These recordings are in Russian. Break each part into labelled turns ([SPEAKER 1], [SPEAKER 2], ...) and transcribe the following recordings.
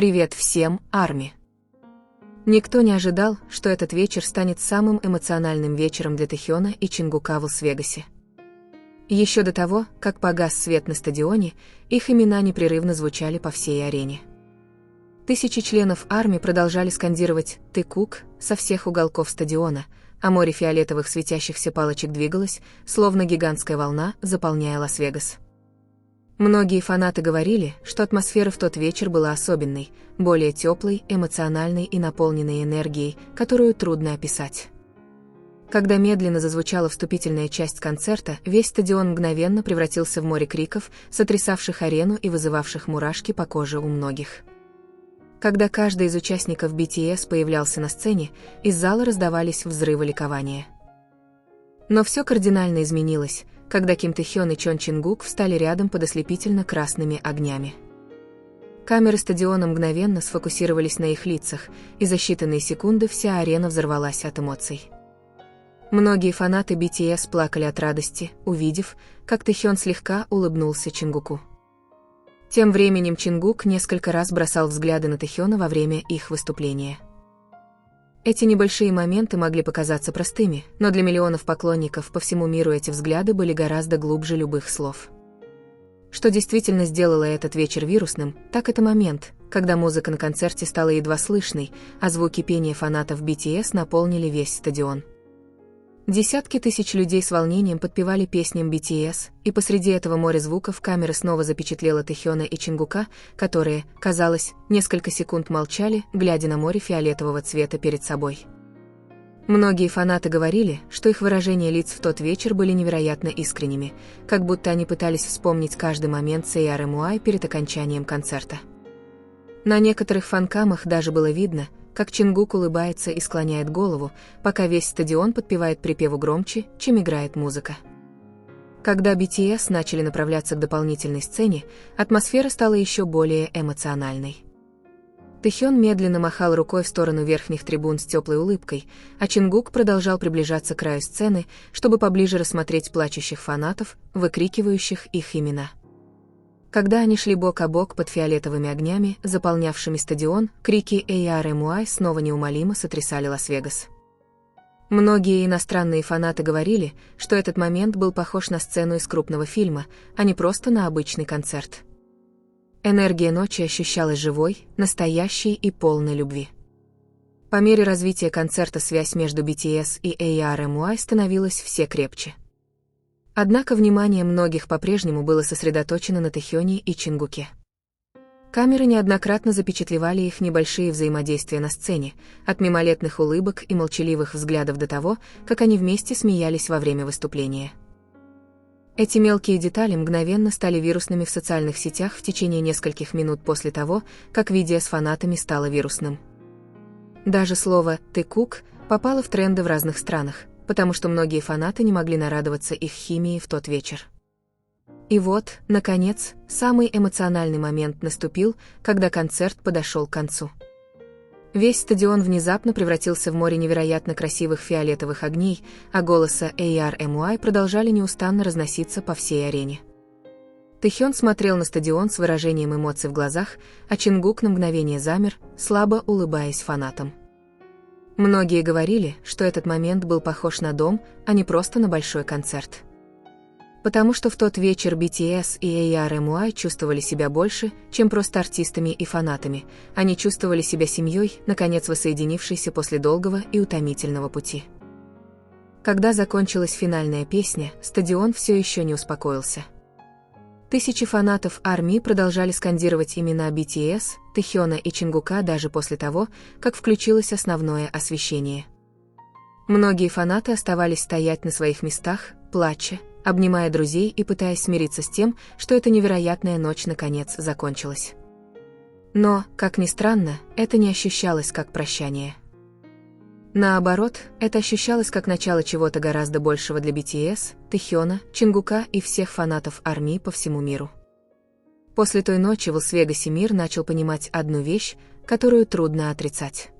[SPEAKER 1] Привет всем, ARMY! Никто не ожидал, что этот вечер станет самым эмоциональным вечером для Тэхёна и Чингука в Лас-Вегасе. Еще до того, как погас свет на стадионе, их имена непрерывно звучали по всей арене. Тысячи членов ARMY продолжали скандировать «Ты Кук» со всех уголков стадиона, а море фиолетовых светящихся палочек двигалось, словно гигантская волна, заполняя Лас-Вегас. Многие фанаты говорили, что атмосфера в тот вечер была особенной, более теплой, эмоциональной и наполненной энергией, которую трудно описать. Когда медленно зазвучала вступительная часть концерта, весь стадион мгновенно превратился в море криков, сотрясавших арену и вызывавших мурашки по коже у многих. Когда каждый из участников BTS появлялся на сцене, из зала раздавались взрывы ликования. Но все кардинально изменилось, когда Ким Тэхён и Чон Чингук встали рядом под ослепительно-красными огнями. Камеры стадиона мгновенно сфокусировались на их лицах, и за считанные секунды вся арена взорвалась от эмоций. Многие фанаты BTS плакали от радости, увидев, как Тэхён слегка улыбнулся Чингуку. Тем временем Чингук несколько раз бросал взгляды на Тэхёна во время их выступления. Эти небольшие моменты могли показаться простыми, но для миллионов поклонников по всему миру эти взгляды были гораздо глубже любых слов. Что действительно сделало этот вечер вирусным, так это момент, когда музыка на концерте стала едва слышной, а звуки пения фанатов BTS наполнили весь стадион. Десятки тысяч людей с волнением подпевали песням BTS, и посреди этого моря звуков камера снова запечатлела Тэхёна и Чингука, которые, казалось, несколько секунд молчали, глядя на море фиолетового цвета перед собой. Многие фанаты говорили, что их выражения лиц в тот вечер были невероятно искренними, как будто они пытались вспомнить каждый момент с ARMY перед окончанием концерта. На некоторых фанкамах даже было видно, как Чингук улыбается и склоняет голову, пока весь стадион подпевает припеву громче, чем играет музыка. Когда BTS начали направляться к дополнительной сцене, атмосфера стала еще более эмоциональной. Тэхён медленно махал рукой в сторону верхних трибун с теплой улыбкой, а Чингук продолжал приближаться к краю сцены, чтобы поближе рассмотреть плачущих фанатов, выкрикивающих их имена. Когда они шли бок о бок под фиолетовыми огнями, заполнявшими стадион, крики ARMY снова неумолимо сотрясали Лас-Вегас. Многие иностранные фанаты говорили, что этот момент был похож на сцену из крупного фильма, а не просто на обычный концерт. Энергия ночи ощущалась живой, настоящей и полной любви. По мере развития концерта связь между BTS и ARMY становилась все крепче. Однако внимание многих по-прежнему было сосредоточено на Тэхёне и Чингуке. Камеры неоднократно запечатлевали их небольшие взаимодействия на сцене, от мимолетных улыбок и молчаливых взглядов до того, как они вместе смеялись во время выступления. Эти мелкие детали мгновенно стали вирусными в социальных сетях в течение нескольких минут после того, как видео с фанатами стало вирусным. Даже слово «Ты Кук» попало в тренды в разных странах, потому что многие фанаты не могли нарадоваться их химии в тот вечер. И вот, наконец, самый эмоциональный момент наступил, когда концерт подошел к концу. Весь стадион внезапно превратился в море невероятно красивых фиолетовых огней, а голоса ARMY продолжали неустанно разноситься по всей арене. Тэхён смотрел на стадион с выражением эмоций в глазах, а Чингук на мгновение замер, слабо улыбаясь фанатам. Многие говорили, что этот момент был похож на дом, а не просто на большой концерт. Потому что в тот вечер BTS и ARMY чувствовали себя больше, чем просто артистами и фанатами, они чувствовали себя семьей, наконец воссоединившейся после долгого и утомительного пути. Когда закончилась финальная песня, стадион все еще не успокоился. Тысячи фанатов ARMY продолжали скандировать имена BTS, Тэхёна и Чингука даже после того, как включилось основное освещение. Многие фанаты оставались стоять на своих местах, плача, обнимая друзей и пытаясь смириться с тем, что эта невероятная ночь наконец закончилась. Но, как ни странно, это не ощущалось как прощание. Наоборот, это ощущалось как начало чего-то гораздо большего для BTS, Тэхёна, Чингука и всех фанатов ARMY по всему миру. После той ночи в Лас-Вегасе мир начал понимать одну вещь, которую трудно отрицать.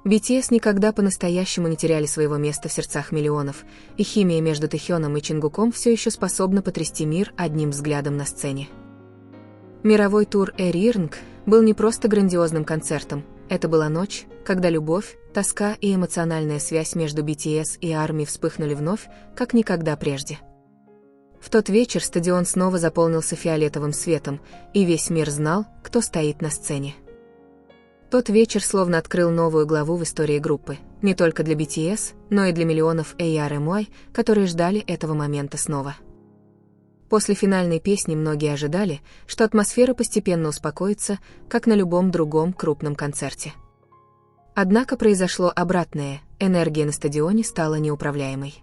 [SPEAKER 1] BTS никогда по-настоящему не теряли своего места в сердцах миллионов, и химия между Тэхёном и Чингуком все еще способна потрясти мир одним взглядом на сцене. Мировой тур Air Earring, был не просто грандиозным концертом, это была ночь, когда любовь, тоска и эмоциональная связь между BTS и ARMY вспыхнули вновь, как никогда прежде. В тот вечер стадион снова заполнился фиолетовым светом, и весь мир знал, кто стоит на сцене. Тот вечер словно открыл новую главу в истории группы, не только для BTS, но и для миллионов ARMY, которые ждали этого момента снова. После финальной песни многие ожидали, что атмосфера постепенно успокоится, как на любом другом крупном концерте. Однако произошло обратное, энергия на стадионе стала неуправляемой.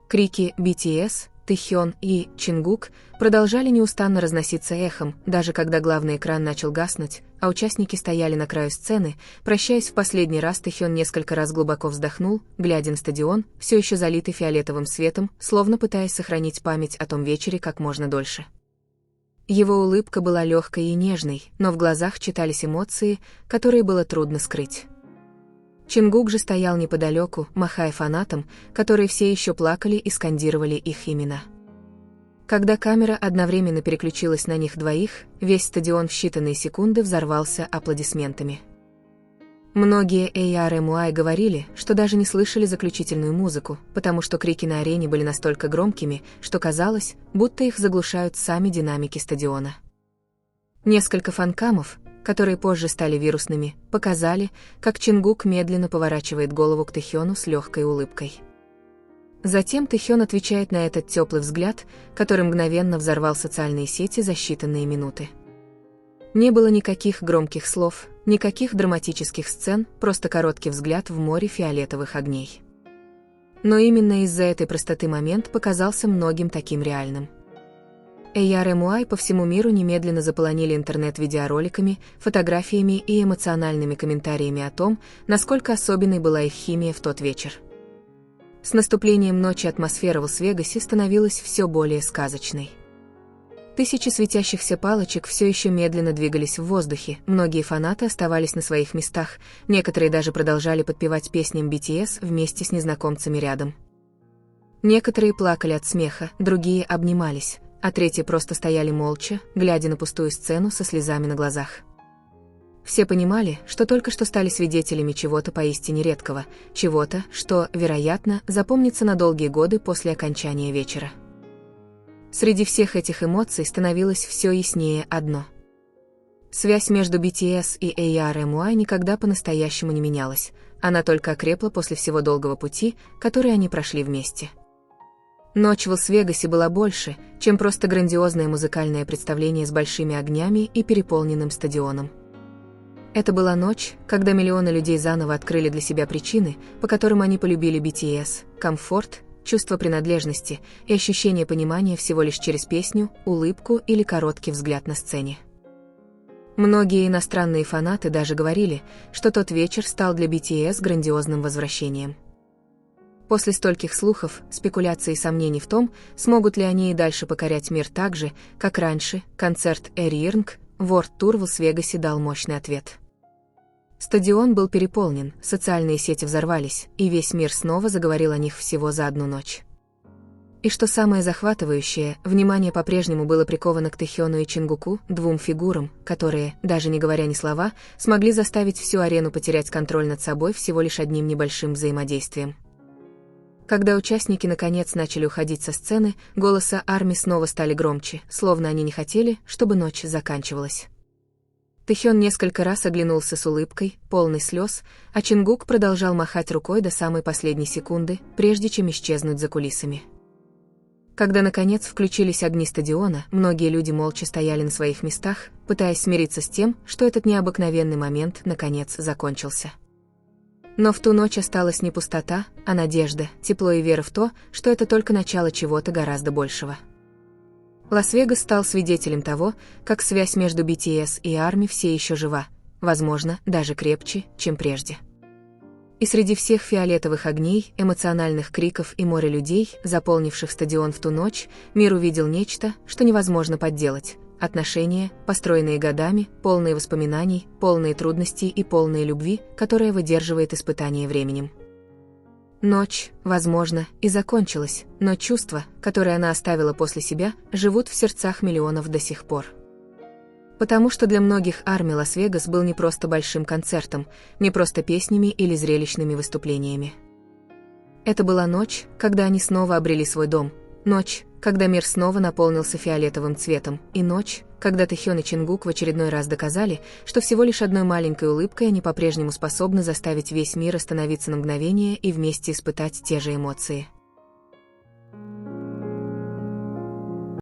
[SPEAKER 1] Крики BTS, Тэхён и Чингук продолжали неустанно разноситься эхом, даже когда главный экран начал гаснуть, а участники стояли на краю сцены. Прощаясь в последний раз, Тэхён несколько раз глубоко вздохнул, глядя на стадион, все еще залитый фиолетовым светом, словно пытаясь сохранить память о том вечере как можно дольше. Его улыбка была легкой и нежной, но в глазах читались эмоции, которые было трудно скрыть. Чингук же стоял неподалеку, махая фанатам, которые все еще плакали и скандировали их имена. Когда камера одновременно переключилась на них двоих, весь стадион в считанные секунды взорвался аплодисментами. Многие ARMY говорили, что даже не слышали заключительную музыку, потому что крики на арене были настолько громкими, что казалось, будто их заглушают сами динамики стадиона. Несколько фанкамов, которые позже стали вирусными, показали, как Чингук медленно поворачивает голову к Тэхёну с легкой улыбкой. Затем Тэхён отвечает на этот теплый взгляд, который мгновенно взорвал социальные сети за считанные минуты. Не было никаких громких слов, никаких драматических сцен, просто короткий взгляд в море фиолетовых огней. Но именно из-за этой простоты момент показался многим таким реальным. ARMY по всему миру немедленно заполонили интернет видеороликами, фотографиями и эмоциональными комментариями о том, насколько особенной была их химия в тот вечер. С наступлением ночи атмосфера в Лас-Вегасе становилась все более сказочной. Тысячи светящихся палочек все еще медленно двигались в воздухе, многие фанаты оставались на своих местах, некоторые даже продолжали подпевать песням BTS вместе с незнакомцами рядом. Некоторые плакали от смеха, другие обнимались, а третьи просто стояли молча, глядя на пустую сцену со слезами на глазах. Все понимали, что только что стали свидетелями чего-то поистине редкого, чего-то, что, вероятно, запомнится на долгие годы после окончания вечера. Среди всех этих эмоций становилось все яснее одно. Связь между BTS и ARMY никогда по-настоящему не менялась, она только окрепла после всего долгого пути, который они прошли вместе. Ночь в Лас-Вегасе была больше, чем просто грандиозное музыкальное представление с большими огнями и переполненным стадионом. Это была ночь, когда миллионы людей заново открыли для себя причины, по которым они полюбили BTS, комфорт, чувство принадлежности и ощущение понимания всего лишь через песню, улыбку или короткий взгляд на сцене. Многие иностранные фанаты даже говорили, что тот вечер стал для BTS грандиозным возвращением. После стольких слухов, спекуляций и сомнений в том, смогут ли они и дальше покорять мир так же, как раньше, концерт Эрирнг, World Tour в Лас-Вегасе дал мощный ответ. Стадион был переполнен, социальные сети взорвались, и весь мир снова заговорил о них всего за одну ночь. И что самое захватывающее, внимание по-прежнему было приковано к Тэхёну и Чингуку, двум фигурам, которые, даже не говоря ни слова, смогли заставить всю арену потерять контроль над собой всего лишь одним небольшим взаимодействием. Когда участники наконец начали уходить со сцены, голоса ARMY снова стали громче, словно они не хотели, чтобы ночь заканчивалась. Тэхён несколько раз оглянулся с улыбкой, полной слез, а Чингук продолжал махать рукой до самой последней секунды, прежде чем исчезнуть за кулисами. Когда наконец включились огни стадиона, многие люди молча стояли на своих местах, пытаясь смириться с тем, что этот необыкновенный момент наконец закончился. Но в ту ночь осталась не пустота, а надежда, тепло и вера в то, что это только начало чего-то гораздо большего. Лас-Вегас стал свидетелем того, как связь между BTS и ARMY все еще жива, возможно, даже крепче, чем прежде. И среди всех фиолетовых огней, эмоциональных криков и моря людей, заполнивших стадион в ту ночь, мир увидел нечто, что невозможно подделать. Отношения, построенные годами, полные воспоминаний, полные трудностей и полные любви, которая выдерживает испытания временем. Ночь, возможно, и закончилась, но чувства, которые она оставила после себя, живут в сердцах миллионов до сих пор. Потому что для многих Арми Лас-Вегас был не просто большим концертом, не просто песнями или зрелищными выступлениями. Это была ночь, когда они снова обрели свой дом, ночь, когда мир снова наполнился фиолетовым цветом, и ночь, когда Тэхён и Чингук в очередной раз доказали, что всего лишь одной маленькой улыбкой они по-прежнему способны заставить весь мир остановиться на мгновение и вместе испытать те же эмоции.